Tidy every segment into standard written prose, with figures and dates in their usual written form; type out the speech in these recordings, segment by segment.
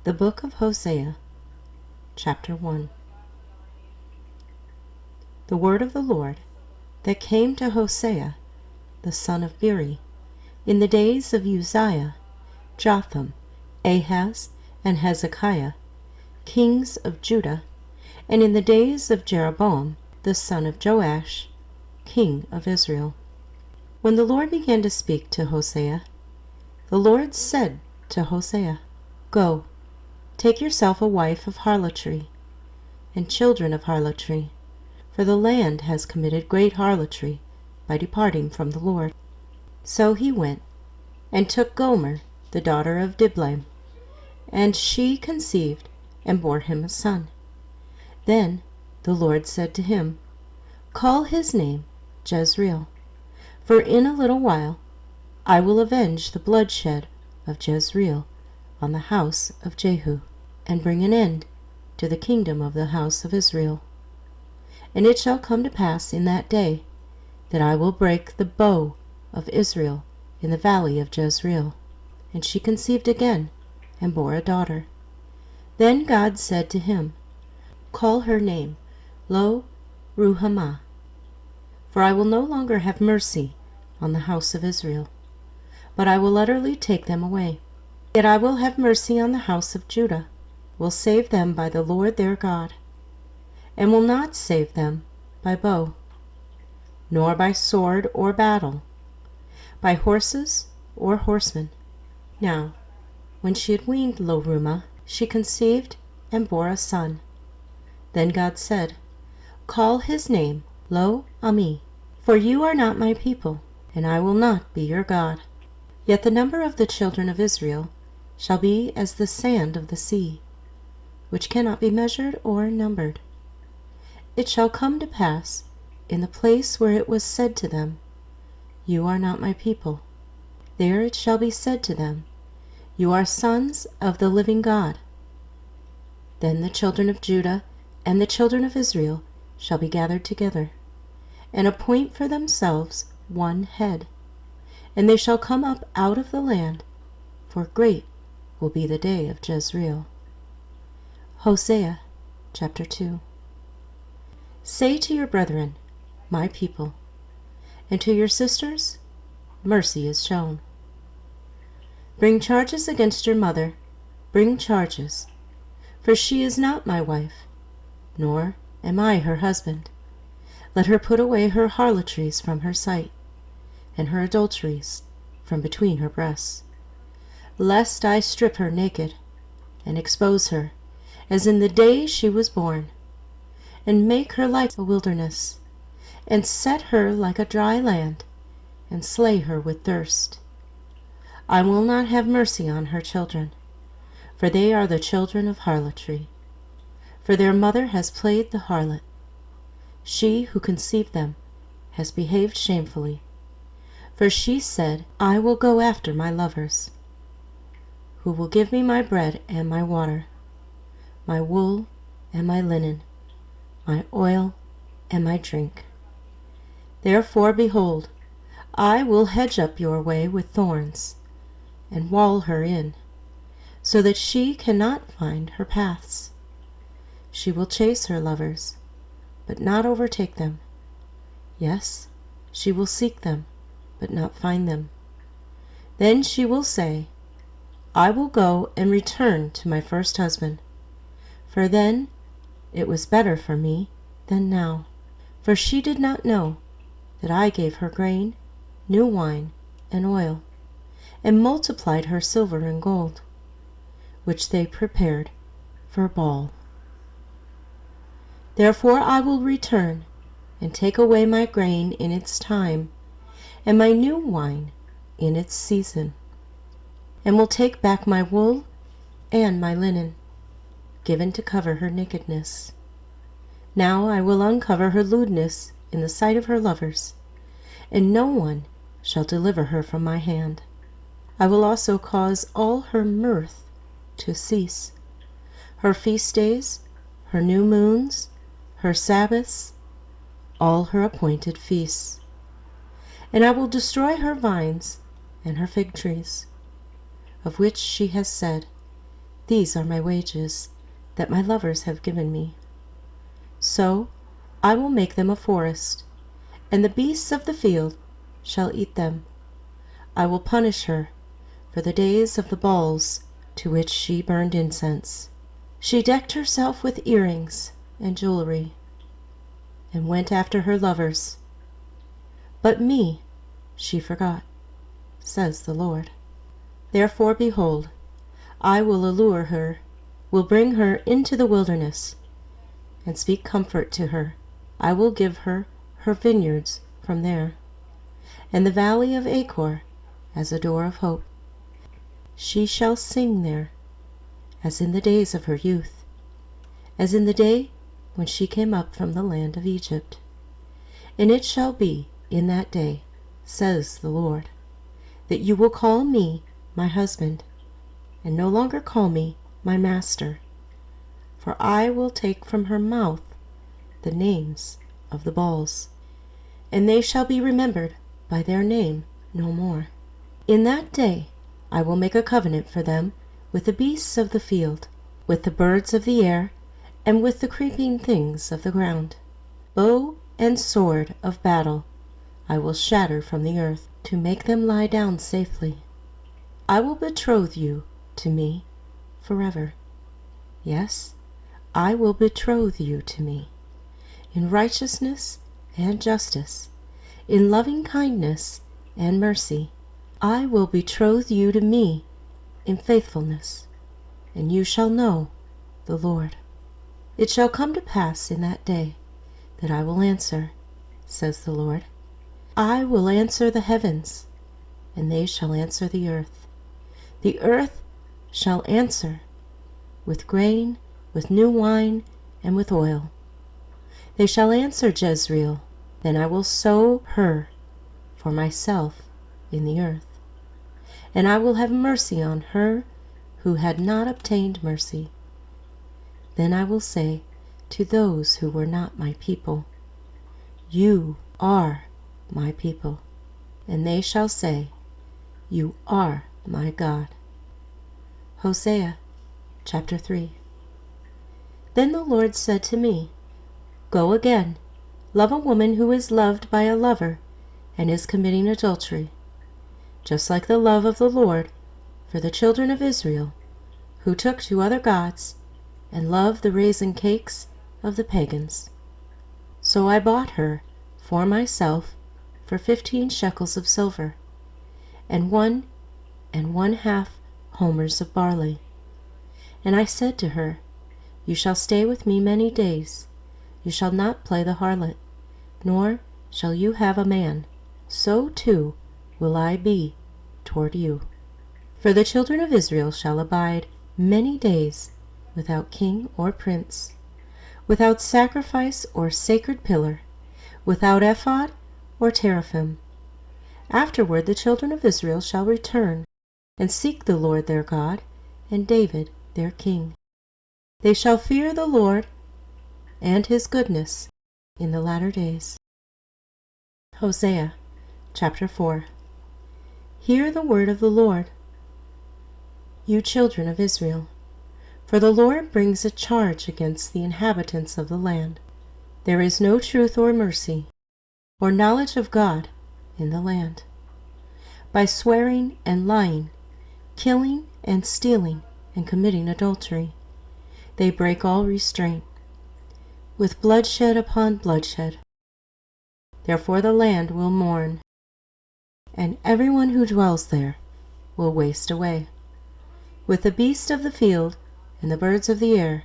The Book of Hosea, Chapter 1. The word of the Lord that came to Hosea, the son of Beeri, in the days of Uzziah, Jotham, Ahaz, and Hezekiah, kings of Judah, and in the days of Jeroboam, the son of Joash, king of Israel. When the Lord began to speak to Hosea, the Lord said to Hosea, Go, take yourself a wife of harlotry, and children of harlotry, for the land has committed great harlotry by departing from the Lord. So he went, and took Gomer, the daughter of Diblaim, and she conceived, and bore him a son. Then the Lord said to him, Call his name Jezreel, for in a little while I will avenge the bloodshed of Jezreel on the house of Jehu, and bring an end to the kingdom of the house of Israel. And it shall come to pass in that day that I will break the bow of Israel in the valley of Jezreel. And she conceived again, and bore a daughter. Then God said to him, Call her name Lo-ruhamah, for I will no longer have mercy on the house of Israel, but I will utterly take them away. Yet I will have mercy on the house of Judah, will save them by the Lord their God, and will not save them by bow, nor by sword or battle, by horses or horsemen. Now, when she had weaned Lo-ruhamah, she conceived and bore a son. Then God said, Call his name Lo-ammi, for you are not my people, and I will not be your God. Yet the number of the children of Israel shall be as the sand of the sea, which cannot be measured or numbered. It shall come to pass, in the place where it was said to them, You are not my people, there it shall be said to them, You are sons of the living God. Then the children of Judah and the children of Israel shall be gathered together, and appoint for themselves one head, and they shall come up out of the land, for great will be the day of Jezreel. Hosea chapter 2. Say to your brethren, my people, and to your sisters, mercy is shown. Bring charges against your mother, bring charges, for she is not my wife, nor am I her husband. Let her put away her harlotries from her sight, and her adulteries from between her breasts, lest I strip her naked, and expose her, as in the day she was born, and make her like a wilderness, and set her like a dry land, and slay her with thirst. I will not have mercy on her children, for they are the children of harlotry, for their mother has played the harlot. She who conceived them has behaved shamefully, for she said, I will go after my lovers, who will give me my bread and my water, my wool and my linen, my oil and my drink. Therefore, behold, I will hedge up your way with thorns, and wall her in, so that she cannot find her paths. She will chase her lovers, but not overtake them. Yes, she will seek them, but not find them. Then she will say, I will go and return to my first husband, for then it was better for me than now. For she did not know that I gave her grain, new wine, and oil, and multiplied her silver and gold, which they prepared for Baal. Therefore I will return, and take away my grain in its time, and my new wine in its season, and will take back my wool and my linen, given to cover her nakedness. Now I will uncover her lewdness in the sight of her lovers, and no one shall deliver her from my hand. I will also cause all her mirth to cease, her feast days, her new moons, her Sabbaths, all her appointed feasts. And I will destroy her vines and her fig trees, of which she has said, These are my wages that my lovers have given me. So I will make them a forest, and the beasts of the field shall eat them. I will punish her for the days of the balls to which she burned incense. She decked herself with earrings and jewelry, and went after her lovers. But me she forgot, says the Lord. Therefore, behold, I will allure her, will bring her into the wilderness, and speak comfort to her. I will give her her vineyards from there, and the valley of Achor as a door of hope. She shall sing there, as in the days of her youth, as in the day when she came up from the land of Egypt. And it shall be in that day, says the Lord, that you will call me my husband, and no longer call me my master, for I will take from her mouth the names of the Baals, and they shall be remembered by their name no more. In that day I will make a covenant for them with the beasts of the field, with the birds of the air, and with the creeping things of the ground. Bow and sword of battle I will shatter from the earth, to make them lie down safely. I will betroth you to me forever. Yes, I will betroth you to me, in righteousness and justice, in loving kindness and mercy. I will betroth you to me in faithfulness, and you shall know the Lord. It shall come to pass in that day that I will answer, says the Lord. I will answer the heavens, and they shall answer the earth. The earth shall answer with grain, with new wine, and with oil. They shall answer Jezreel. Then I will sow her for myself in the earth, and I will have mercy on her who had not obtained mercy. Then I will say to those who were not my people, you are my people. And they shall say, you are my God. Hosea chapter 3. Then the Lord said to me, go again, love a woman who is loved by a lover and is committing adultery, just like the love of the Lord for the children of Israel, who took to other gods and loved the raisin cakes of the pagans. So I bought her for myself for 15 shekels of silver, and 1½ homers of barley. And I said to her, you shall stay with me many days. You shall not play the harlot, nor shall you have a man. So too will I be toward you. For the children of Israel shall abide many days without king or prince, without sacrifice or sacred pillar, without ephod or teraphim. Afterward the children of Israel shall return and seek the Lord their God and David their king. They shall fear the Lord and his goodness in the latter days. Hosea chapter 4. Hear the word of the Lord, you children of Israel, for the Lord brings a charge against the inhabitants of the land. There is no truth or mercy or knowledge of God in the land. By swearing and lying, killing and stealing and committing adultery, they break all restraint, with bloodshed upon bloodshed. Therefore the land will mourn, and everyone who dwells there will waste away. With the beasts of the field and the birds of the air,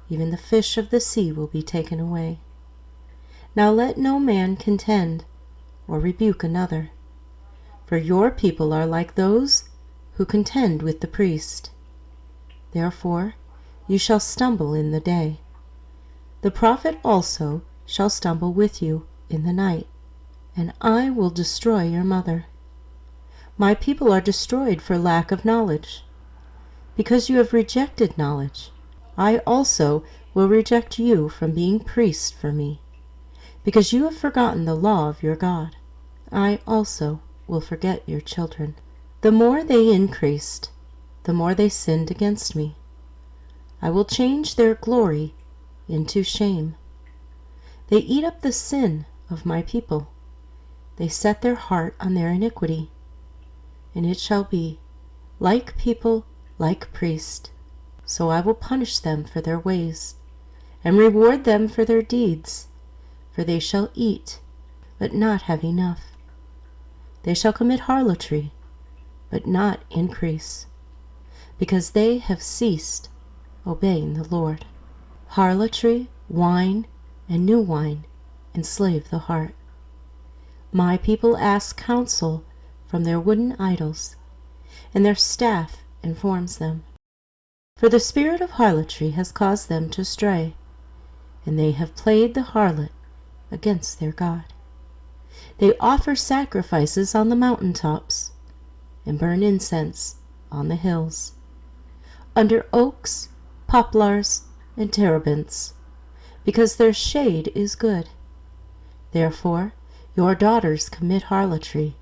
even the fish of the sea will be taken away. Now let no man contend or rebuke another, for your people are like those who contend with the priest. Therefore you shall stumble in the day. The prophet also shall stumble with you in the night, and I will destroy your mother. My people are destroyed for lack of knowledge. Because you have rejected knowledge, I also will reject you from being priest for me. Because you have forgotten the law of your God, I also will forget your children. The more they increased, the more they sinned against me. I will change their glory into shame. They eat up the sin of my people. They set their heart on their iniquity. And it shall be, like people, like priest, so I will punish them for their ways, and reward them for their deeds, for they shall eat, but not have enough. They shall commit harlotry, but not increase, because they have ceased obeying the Lord. Harlotry, wine, and new wine enslave the heart. My people ask counsel from their wooden idols, and their staff informs them. For the spirit of harlotry has caused them to stray, and they have played the harlot against their God. They offer sacrifices on the mountain tops, and burn incense on the hills, under oaks, poplars, and terebinths, because their shade is good. Therefore your daughters commit harlotry,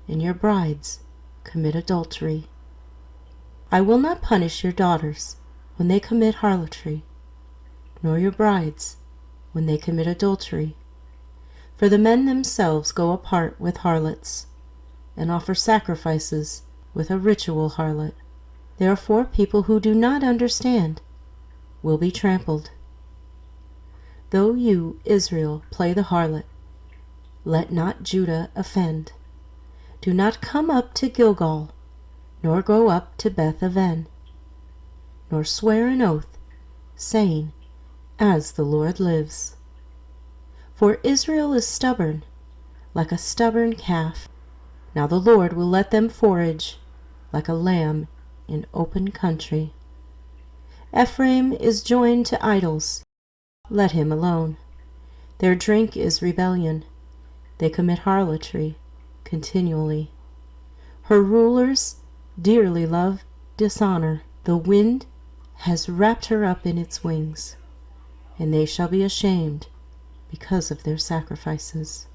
and your brides commit adultery. I will not punish your daughters when they commit harlotry, nor your brides when they commit adultery. For the men themselves go apart with harlots, and offer sacrifices with a ritual harlot. Therefore people who do not understand will be trampled. Though you, Israel, play the harlot, let not Judah offend. Do not come up to Gilgal, nor go up to Beth-aven, nor swear an oath, saying, As the Lord lives. For Israel is stubborn, like a stubborn calf. Now the Lord will let them forage, like a lamb in open country. Ephraim is joined to idols. Let him alone. Their drink is rebellion. They commit harlotry continually. Her rulers dearly love dishonor. The wind has wrapped her up in its wings, and they shall be ashamed because of their sacrifices.